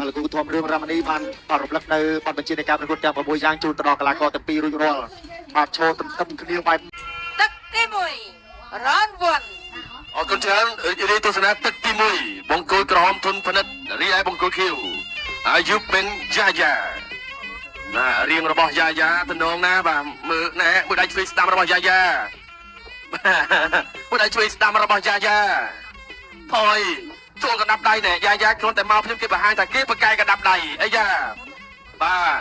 លោកគ្រូធំរឿងរ៉ាម៉ានីបានរំលឹកនៅបទបញ្ជានៃការប្រកួតទាំង6យ៉ាងជូនទៅដល់កីឡាករទាំងពីររួចរាល់បាទឈរទន្ទឹមគ្នាបែបទឹកទី1រ៉ាន់វ៉ាន់អរគុណច្រើនរីទស្សនាទឹកទី1បង្គោលក្រហមធនផនិតរីឯបង្គោលខៀវអាយុបេនយ៉ាយ៉ាណារៀងរបស់យ៉ាយ៉ាតំណងណាបាទមើលណែមួយដៃឆ្វេងស្ដាំរបស់យ៉ាយ៉ាមួយដៃឆ្វេងស្ដាំរបស់យ៉ាយ៉ាថយចូលកណ្ដាប់ដៃណែយ៉ាយ៉ាគ្រាន់តែមកភ្លាមគេបង្ហាញថាគេបកកាយកណ្ដាប់ដៃអីយ៉ាបាទ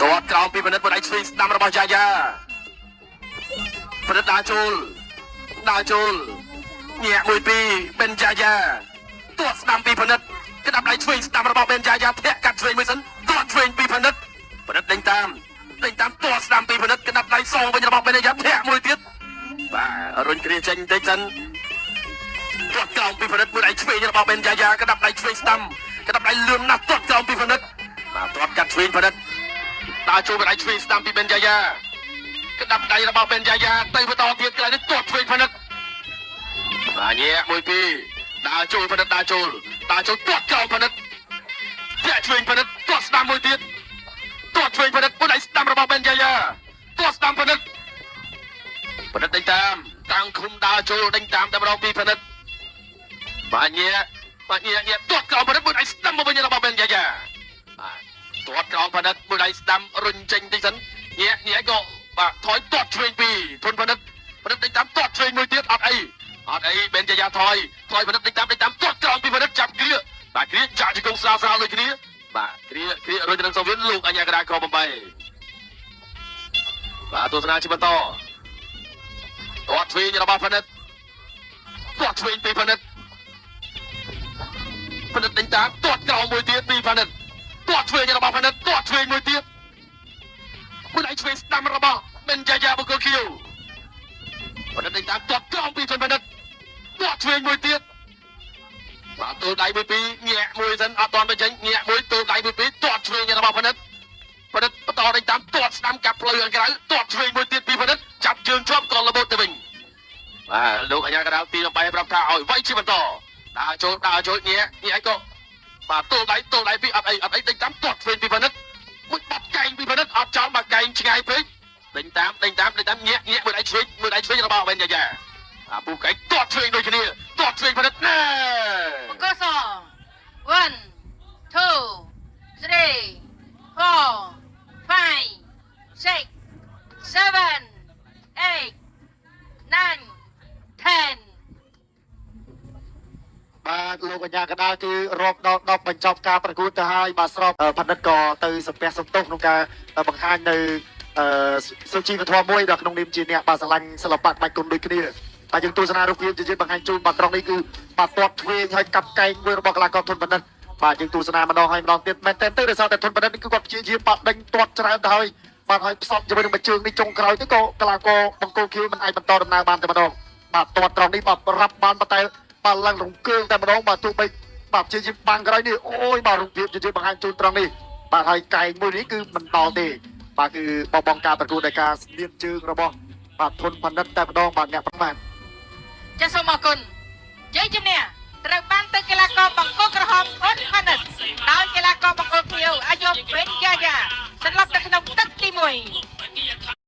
តើក្រោមពីផនិតមួយដៃឆ្វេងស្ដាំរបស់យ៉ាយ៉ាផនិតដើរចូលញាក់1 2បេនយ៉ាយ៉ាទាត់ស្ដាំពីផនិតកណ្ដាប់ដៃឆ្វេងស្ដាំរបស់បេនយ៉ាយ៉ាធាក់កាត់ឆ្វេងមួយសិនទាត់ឆ្វេងពីផនិតដេញតាមទាត់ស្ដាំពីផនិតកណ្ដាប់ដៃសងវិញរបស់បេនយ៉ាយ៉ាធាក់មួយទៀតបាទរុញគ្រាចេញបន្តិចសិនទាត់ក្រោមពីផនិតមួយដៃឆ្វេងរបស់បេនយ៉ាយ៉ាកណ្ដាប់ដៃឆ្វេងស្ដាំកណ្ដាប់ដៃលឿនណាស់ទាត់ក្រោមពីផនិតបាទទាត់កាត់ឆ្វេងផនិតដើរចូលមួយដៃឆ្វេងស្ដាំពីបេនយ៉ាយ៉ាកណ្ដាប់ដៃរបស់បេនយ៉ាយ៉ាទៅបន្តទៀតក្រោយនេះទាត់ឆ្វេងផនិតបាទញាក់1 2ដើរចូលផនិតដើរចូលទាត់ក្រោមផនិតធាក់ឆ្វេងផនិតទាត់ស្ដាំមួយទៀតទាត់ឆ្វេងផនិតមួយដៃស្ដាំរបស់បេនយ៉ាយ៉ាទាត់ស្ដាំផនិតដេញតាមតាំងឃុំដើរចូលដេញតាមតែម្ដងពីផនិតបាទញាក់ទាត់ក្រោមផនិតមួយដៃស្ដាំមកវិញរបស់បេនយ៉ាយ៉ាបាទទាត់ក្រោមផនិតមួយដៃស្ដាំរុញចេញតិចសិនញាក់ក៏បាទថយទាត់ឆ្វេងពីធនផនិតដេញតាមទាត់ឆ្វេងមួយទៀតអត់អីបេនយ៉ាយ៉ាថយផនិតដេញតាមទាត់ក្រោមពីផនិតចាប់គ្រាបាទគ្រាចាក់ជង្គង់ស្រាលដូចគ្នាបាទគ្រារុញទៅនឹងសូវៀតលោកអញ្ញាកដាក8បាទទស្សនាជាបន្តទាត់ឆ្វេងរបស់ផនិតទាត់ឆ្វេងពីផនិតដេញតាមទាត់ក្រោមមួយទៀតពីផនិតទាត់ឆ្វេងរបស់ផនិតទាត់ឆ្វេងមួយទៀតមួយដៃឆ្វេងស្ដាំរបស់បេនយ៉ាយ៉ាបង្គោលខៀវផនិតដេញតាមទាត់ក្រោមពីផនិតទាត់ឆ្វេងមួយទៀតបាទទូដៃ1 2ញាក់មួយសិនអត់ទាន់ទៅចេញញាក់មួយទូដៃ1 2ទាត់ឆ្វេងរបស់ផនិតបន្តដេញតាមទាត់ស្ដាំកាប់ផ្លូវខាងក្រៅទាត់ឆ្វេងមួយទៀតពីផនិតចាប់ជើងជាប់ក៏លបទៅវិញបាទលោកអញ្ញាកដាទី8ប្រាប់ថាឲ្យវាយជាបន្តដើរចូលញាក់ក៏បាទទូដៃពីអត់អីដេញតាមទាត់ឆ្វេងពីផនិតមួយបាត់កែងពីផនិតអត់ចោលបាត់កែងឆ្ងាយពេកដេញតាមញាក់មួយដៃឆ្វេងរបស់បេនយ៉ាយ៉ាពូកែងទាត់ឆ្វេងដូចគ្នាទាត់ឆ្វេងផនិតណែបង្គោលស1 2 3 4 5 6 7 8 9 10បាទលោកកញ្ញាកដាលគឺរកដល់10បញ្ចប់ការប្រកួតទៅហើយបាទស្របផនិតក៏ទៅសំពះសំទោសក្នុងការបង្ហាញនៅសុជីវធម៌មួយដល់ក្នុងនាមជាអ្នកបាទស្រឡាញ់សិល្បៈបាច់គុណដូចគ្នាបាទយើងទស្សនារូបភាពជាបង្ហាញជូនបាទត្រង់នេះគឺបាទទាត់ឆ្វេងហើយកាប់កែងមួយរបស់កីឡាករធនផនិតបាទយើងទស្សនាម្ដងហើយម្ដងទៀតមែនតើដោយសារតែធនផនិតគឺគាត់ព្យាយាមបាទដេញទាត់ច្រើនទៅហើយបាទហើយផ្សំជាមួយនឹងមួយជើងនេះចុងក្រោយទៅក៏កីឡាករបង្គោលខៀវមិនអាចបន្តដំណើរបានតែម្ដងបាទទាត់ត្រង់នេះបាទរាប់បានតែបាទឡើងរង្គើតែម្ដងបាទទោះបីបាទព្យាយាមបាំងក្រោយនេះអូយបាទរូបភាពជាបង្ហាញជូនត្រង់នេះបាទហើយកែងមួយនេះគឺមិនដល់ទេបាទគឺបបងការប្រកួតដោយការស្លៀកជើងរបស់បាទធនផនិតតែម្ដងបាទអ្នកប្រមាណចាសសូមអរគុណជ័យជំនះត្រូវបានទៅកីឡាករបង្គោលក្រហមធនផនិតដោយកីឡាករបង្គោលខៀវអាយុបេនយ៉ាយ៉ាសន្លប់ទៅក្នុងទឹកទី1